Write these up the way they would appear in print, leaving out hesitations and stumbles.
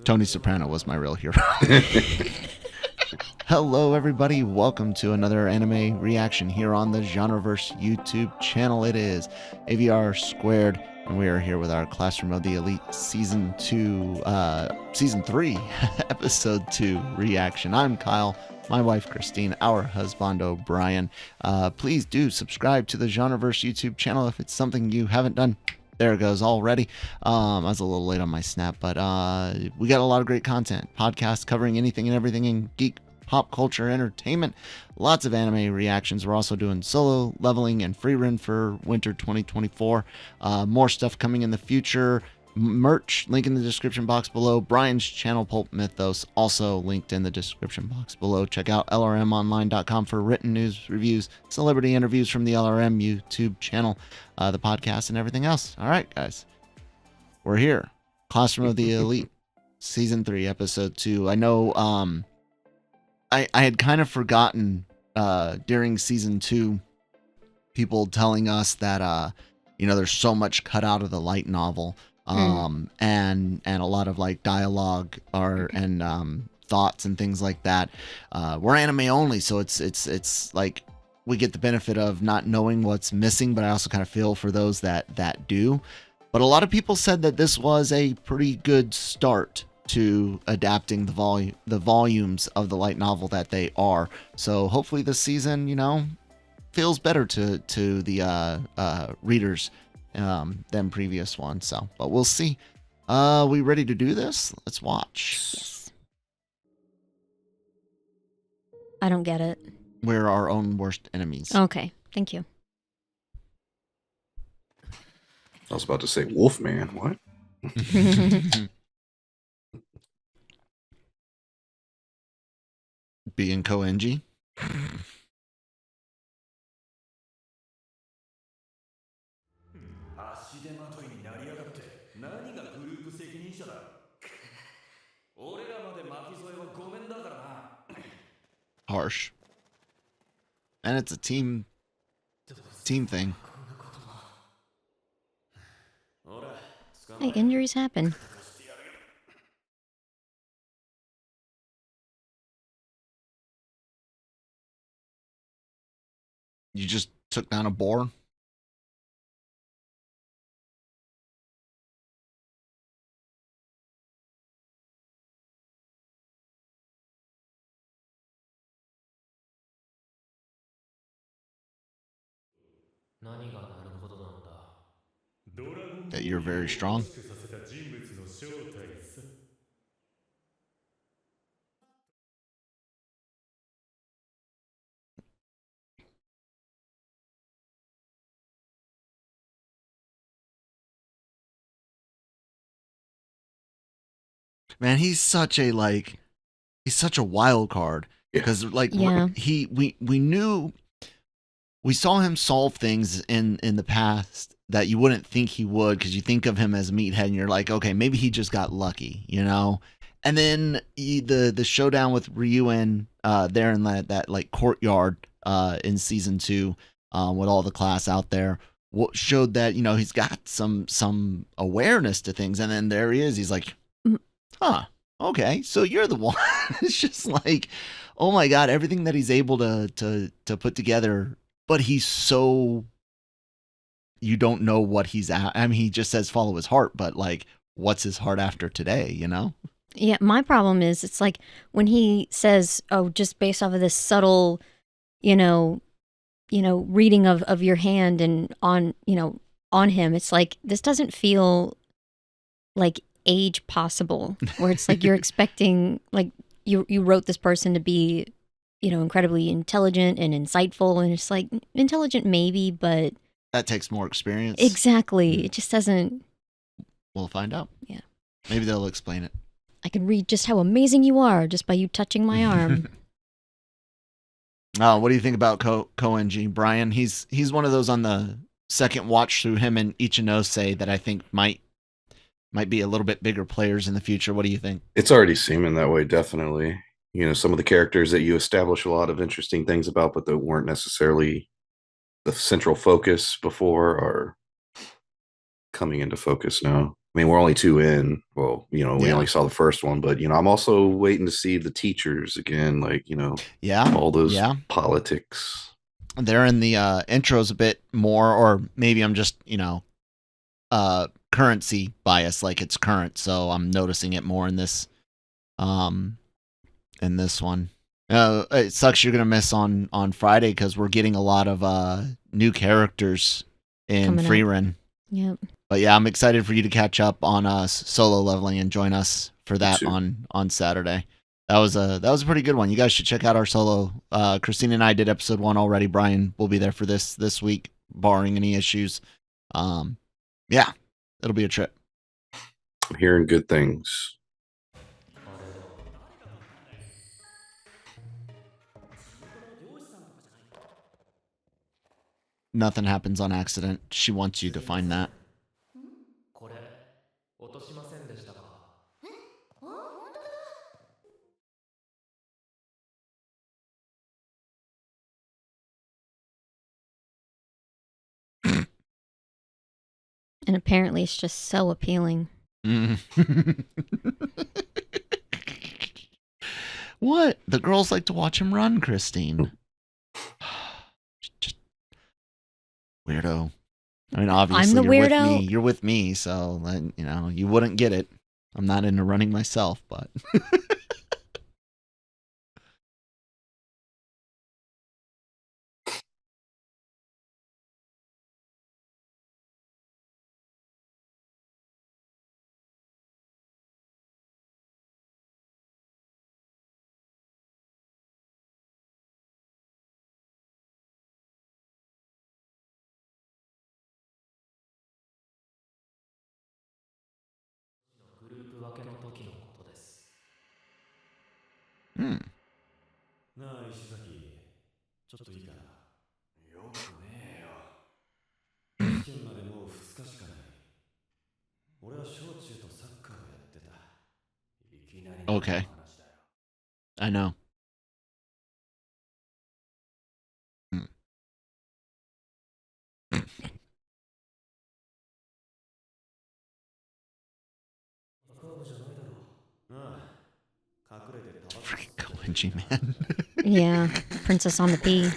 Tony Soprano was my real hero. Hello, everybody. Welcome to another anime reaction here on the Genreverse YouTube channel. It is AVR squared, and we are here with our Classroom of the Elite Season 3, Episode 2 reaction. I'm Kyle, my wife Christine, our husbando Brian. Please do subscribe to the Genreverse YouTube channel if it's something you haven't done. There it goes already. I was a little late on my snap, but we got a lot of great content. Podcasts covering anything and everything in geek, pop culture, entertainment. Lots of anime reactions. We're also doing solo leveling and free run for winter 2024. More stuff coming in the future. Merch, link in the description box below. Brian's channel, Pulp Mythos, also linked in the description box below. Check out lrmonline.com for written news, reviews, celebrity interviews from the LRM YouTube channel, the podcast, and everything else. All right, guys. We're here. Classroom of the Elite, Season 3, Episode 2. I know I had kind of forgotten during Season 2, people telling us that, there's so much cut out of the light novel. And a lot of like dialogue and thoughts and things like that. We're anime only, so it's like we get the benefit of not knowing what's missing, but I also kind of feel for those that do. But a lot of people said that this was a pretty good start to adapting the volumes of the light novel that they are. So hopefully this season, feels better to the readers than previous ones. So, but we'll see. We ready to do this? Let's watch. Yes. I don't get it. We're our own worst enemies. Okay, thank you. I was about to say Wolfman. What? Being Koenji. Harsh. And it's a team thing. Hey, injuries happen. You just took down a boar? That you're very strong? Man, he's such a wild card, because we saw him solve things in the past that you wouldn't think he would, because you think of him as Meathead and you're like, okay, maybe he just got lucky, And then the showdown with Ryuen there in that like courtyard in season 2 with all the class out there showed that he's got some awareness to things, and then there he is. He's like, huh, okay, so you're the one. It's just like, oh my god, everything that he's able to put together, but he's so, you don't know what he's at. I mean, he just says follow his heart, but like, what's his heart after today, Yeah, my problem is it's like when he says, oh, just based off of this subtle, reading of your hand and on him, it's like, this doesn't feel like age possible, where it's like you're expecting, like you wrote this person to be, incredibly intelligent and insightful, and it's like, intelligent maybe, but that takes more experience. Exactly. It just doesn't. We'll find out. Yeah. Maybe they'll explain it. I can read just how amazing you are just by you touching my arm. What do you think about Koenji, Brian? He's one of those on the second watch through, him and Ichinose, that I think might be a little bit bigger players in the future. What do you think? It's already seeming that way, definitely. Some of the characters that you establish a lot of interesting things about, but that weren't necessarily the central focus before, are coming into focus now. I mean, we're only two in. Well, we Yeah. only saw the first one, but I'm also waiting to see the teachers again. Like, Yeah. all those Yeah. politics. They're in the intros a bit more, or maybe I'm just, currency bias, like it's current, so I'm noticing it more um in this one. It sucks you're gonna miss on Friday because we're getting a lot of new characters in Coming free up. run. Yep. But yeah, I'm excited for you to catch up on solo leveling and join us for Me that too. on Saturday. That was a pretty good one. You guys should check out our solo. Christine and I did episode 1 already. Brian will be there for this week, barring any issues. Yeah, it'll be a trip. I'm hearing good things. Nothing happens on accident. She wants you to find that. これ落としませんでしたか？ And apparently it's just so appealing. What? The girls like to watch him run, Christine. Just weirdo. I mean, obviously, I'm the you're with weirdo? me. You're with me, so you wouldn't get it. I'm not into running myself, but hmm. なあ石崎、ちょっといいかな。よくねえよ。試験までもう2日しかない。俺は小中とサッカーをやってた。いきなりの話だよ。 Okay. I know. Hmm. カーブじゃないだろう。ああ、隠れてタバコ吸って Freaking Koenji, man. Yeah. Princess on the P. いや、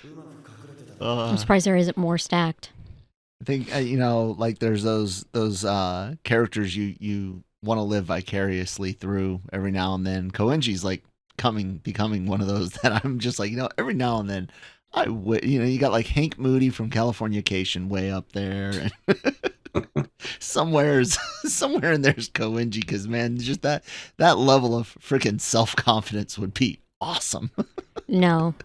うまく隠れてた。 I'm surprised there isn't more stacked. I think like there's those characters you want to live vicariously through every now and then. Koenji's like becoming one of those that I'm just like, every now and then you got like Hank Moody from Californication way up there, and somewhere in there's Koenji, because man, just that level of freaking self-confidence would be awesome. No.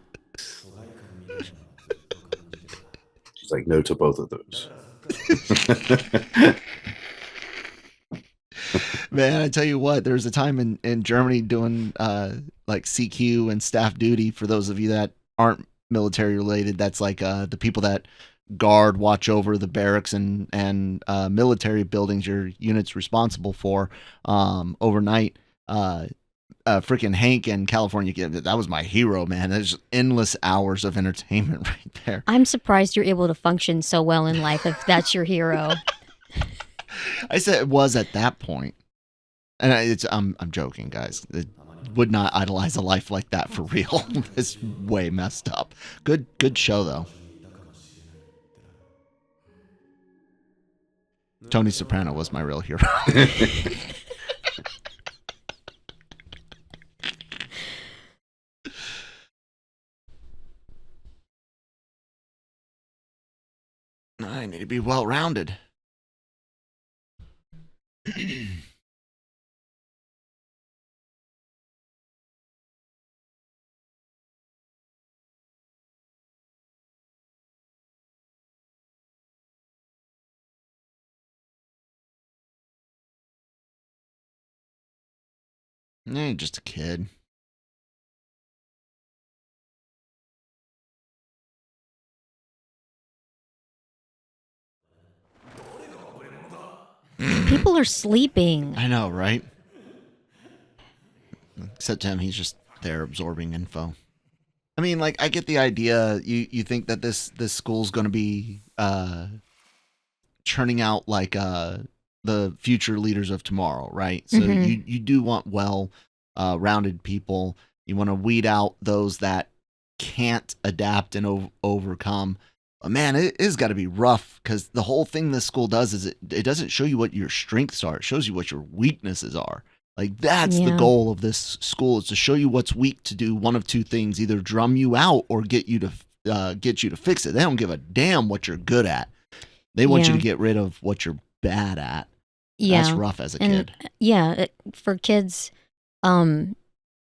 She's like, no to both of those. Man, I tell you what, there's a time in Germany doing like CQ and staff duty. For those of you that aren't military related, that's like the people that watch over the barracks and military buildings your unit's responsible for overnight. Freaking Hank in California, that was my hero, man. There's endless hours of entertainment right there. I'm surprised you're able to function so well in life if that's your hero. I said it was at that point. And I'm joking, guys. It would not idolize a life like that for real. It's way messed up. Good show though. Tony Soprano was my real hero. I need to be well rounded. Just a kid. People are sleeping. I know, right? Except him, he's just there absorbing info. I mean, like, I get the idea. You think that this school's going to be churning out like the future leaders of tomorrow, right? So Mhm. you do want well rounded people. You want to weed out those that can't adapt and overcome. But man, it has got to be rough because the whole thing this school does is it doesn't show you what your strengths are. It shows you what your weaknesses are. Like that's the Yeah. goal of this school is to show you what's weak to do one of two things: either drum you out or get you to fix it. They don't give a damn what you're good at. They want you Yeah. to get rid of what you're bad at. Yeah. That's rough as a And kid. yeah, for kids,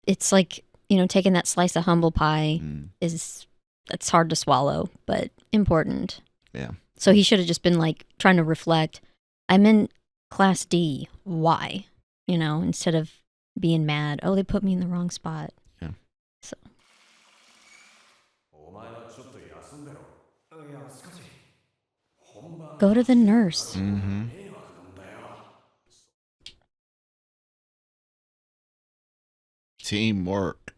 it's like, taking that slice of humble pie that's hard to swallow, but important. Yeah. So he should have just been like trying to reflect. I'm in class D. Why? Instead of being mad. Oh, they put me in the wrong spot. Yeah. So. Go to the nurse. Mm-hmm. Teamwork.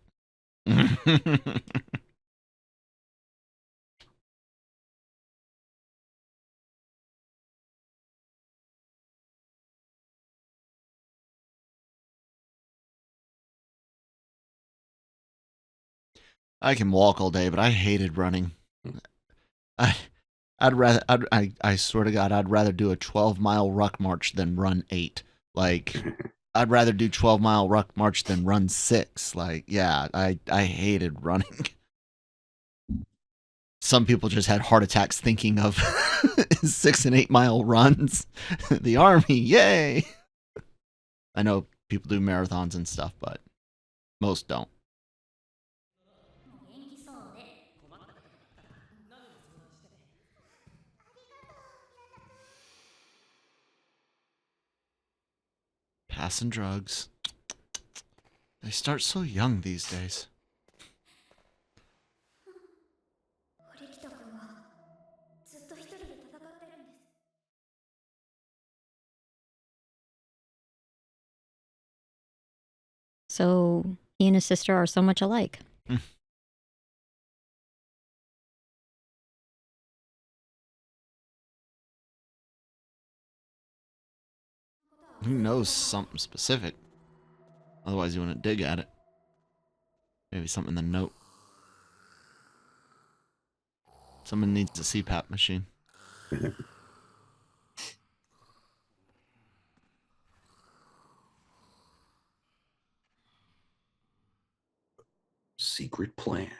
I can walk all day, but I hated running. I swear to God, I'd rather do a 12-mile ruck march than run 8. Like, I'd rather do 12-mile ruck march than run 6. Like, yeah, I hated running. Some people just had heart attacks thinking of 6 and 8 mile runs. The army, yay! I know people do marathons and stuff, but most don't. Passing drugs. They start so young these days. So he and his sister are so much alike. Who knows something specific? Otherwise, you wouldn't dig at it. Maybe something in the note. Someone needs a CPAP machine. Secret plans.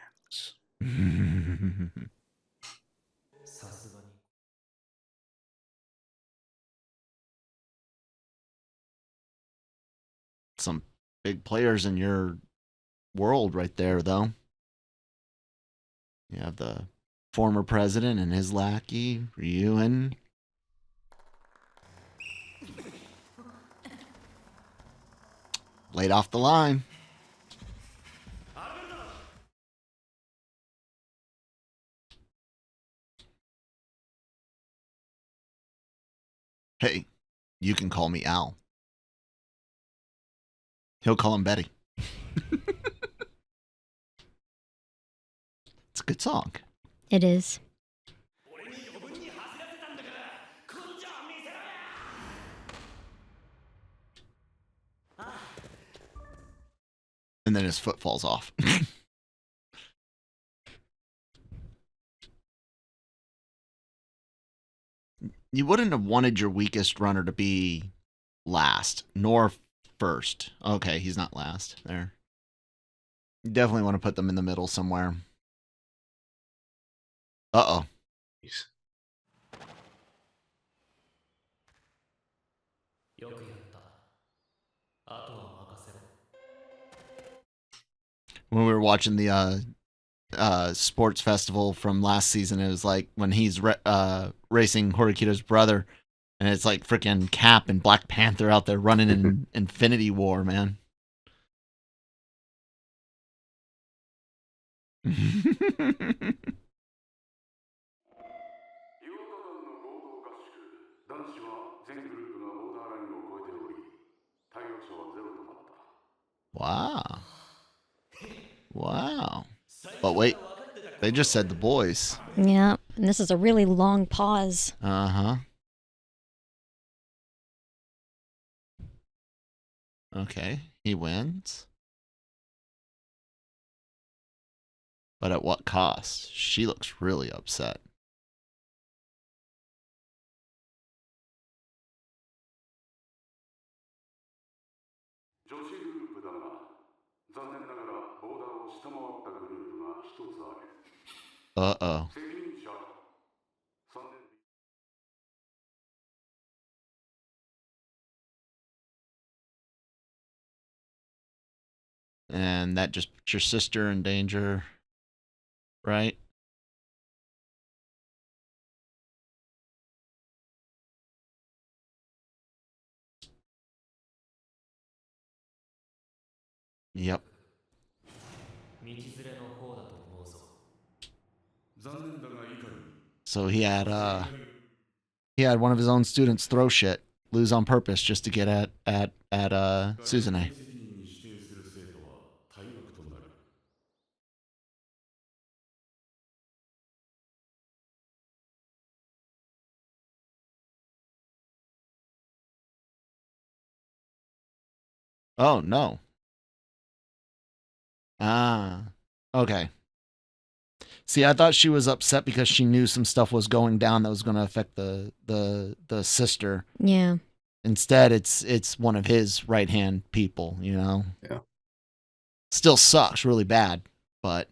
Some big players in your world right there, though. You have the former president and his lackey, Ryuen. Laid off the line. Hey, you can call me Al. He'll call him Betty. It's a good song. It is. And then his foot falls off. You wouldn't have wanted your weakest runner to be last, nor first. Okay, he's not last there. You definitely want to put them in the middle somewhere. Uh-oh. Jeez. When we were watching the sports festival from last season, it was like when he's racing Horikito's brother, and it's like freaking Cap and Black Panther out there running in Infinity War, man. Wow. Wow. But wait, they just said the boys. Yeah. And this is a really long pause. Uh-huh. Okay, he wins. But at what cost? She looks really upset. Uh-oh. And that just puts your sister in danger, right? Yep. So he had one of his own students throw shit, lose on purpose just to get at Suzune. Oh no. Ah. Okay. See, I thought she was upset because she knew some stuff was going down that was going to affect the sister. Yeah. Instead, it's one of his right-hand people, you know? Yeah. Still sucks really bad, but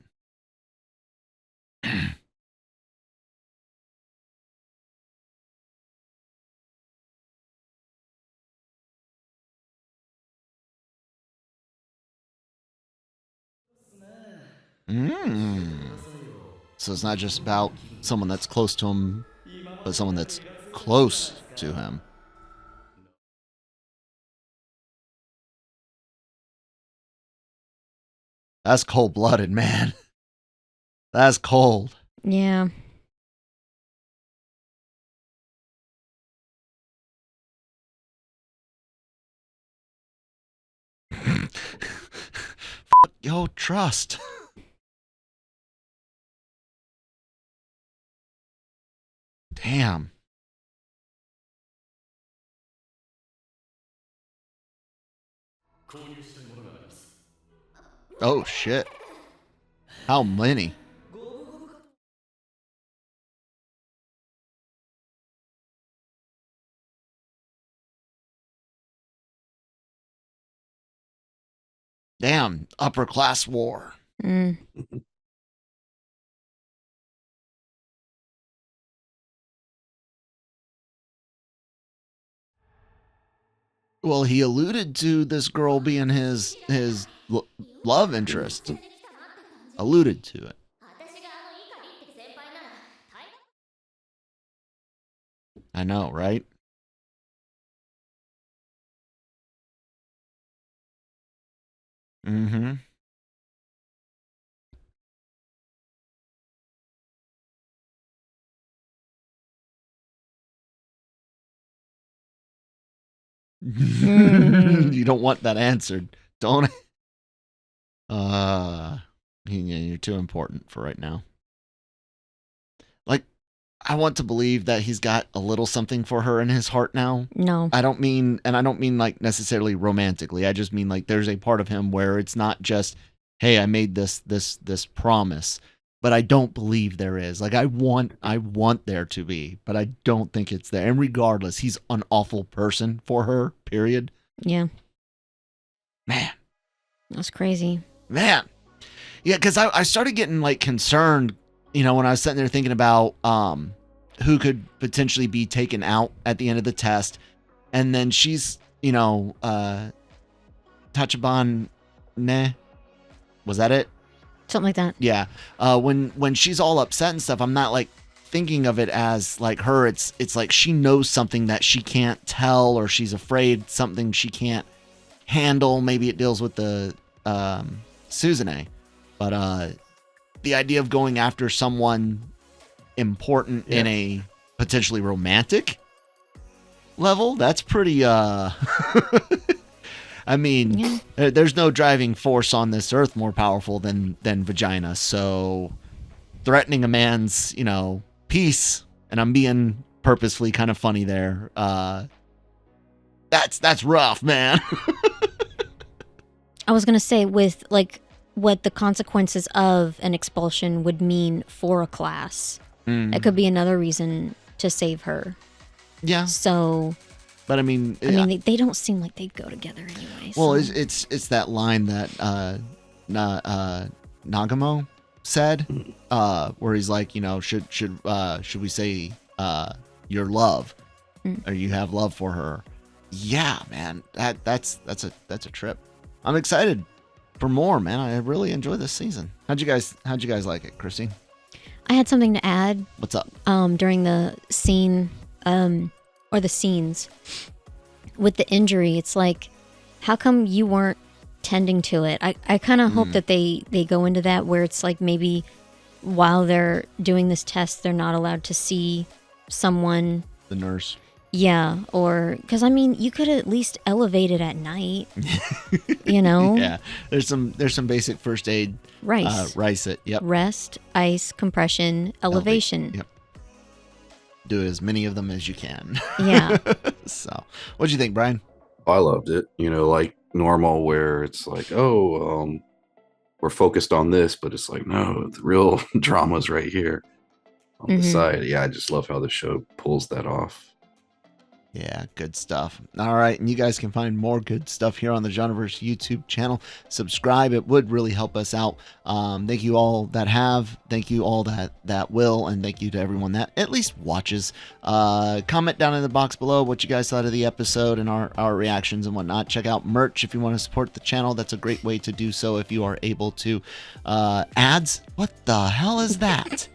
So it's not just about someone that's close to him, but someone that's close to him. That's cold-blooded, man. That's cold. Yeah. Yo, trust. Damn. Oh, shit. How many? Damn, upper class war. Mm. Well, he alluded to this girl being his love interest. Alluded to it. I know, right? Mm-hmm. You don't want that answered, don't you're too important for right now. Like, I want to believe that he's got a little something for her in his heart now. No. I don't mean like necessarily romantically. I just mean like there's a part of him where it's not just, hey, I made this promise, but I don't believe there is. Like I want there to be, but I don't think it's there. And regardless, he's an awful person for her, period. Yeah. Man. That's crazy. Man. Yeah, because I started getting like concerned, you know, when I was sitting there thinking about who could potentially be taken out at the end of the test. And then she's, you know, Tachibana Ne. Was that it? Something like that. Yeah. When she's all upset and stuff, I'm not like thinking of it as like her. It's like she knows something that she can't tell, or she's afraid something she can't handle. Maybe it deals with the Suzune. But the idea of going after someone important in a potentially romantic level, that's pretty I mean, there's no driving force on this earth more powerful than vagina. So threatening a man's, you know, peace, and I'm being purposefully kind of funny there, that's rough, man. I was gonna say with like what the consequences of an expulsion would mean for a class. It could be another reason to save her. Yeah. So, But I mean, they don't seem like they'd go together anyway. well, so. it's that line that Nagamo said, where he's like, should we say your love, or you have love for her? Yeah, man, that's a trip. I'm excited for more, man. I really enjoy this season. How'd you guys like it, Chrissy? I had something to add. What's up? During the scene, or the scenes with the injury, it's like, how come you weren't tending to it? I kind of hope that they go into that where it's like maybe while they're doing this test, they're not allowed to see someone. The nurse. Yeah, or because I mean, you could at least elevate it at night. Yeah, there's some basic first aid. Rice. Yep. Rest, ice, compression, elevation. Yep. Do as many of them as you can. Yeah. So, what'd you think, Brian? I loved it. Like normal, where it's like, we're focused on this, but it's like, no, the real drama's right here on the side. Yeah, I just love how the show pulls that off. Yeah, good stuff. All right, and you guys can find more good stuff here on the Genreverse YouTube channel. Subscribe; it would really help us out. Thank you all that have. Thank you all that will, and thank you to everyone that at least watches. Comment down in the box below what you guys thought of the episode and our reactions and whatnot. Check out merch if you want to support the channel. That's a great way to do so if you are able to. Ads? What the hell is that?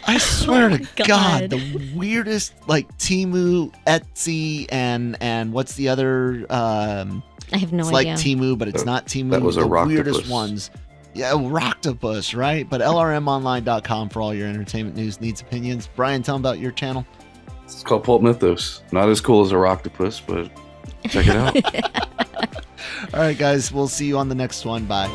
I swear to God, the weirdest, like Temu, Etsy, and what's the other? I have no idea. It's like Temu, but it's not Temu. That was the a Rocktopus. Weirdest ones. Yeah, Rocktopus, right? But LRMonline.com for all your entertainment news, needs, opinions. Brian, tell them about your channel. It's called Pulp Mythos. Not as cool as a Rocktopus, but check it out. All right, guys, we'll see you on the next one. Bye.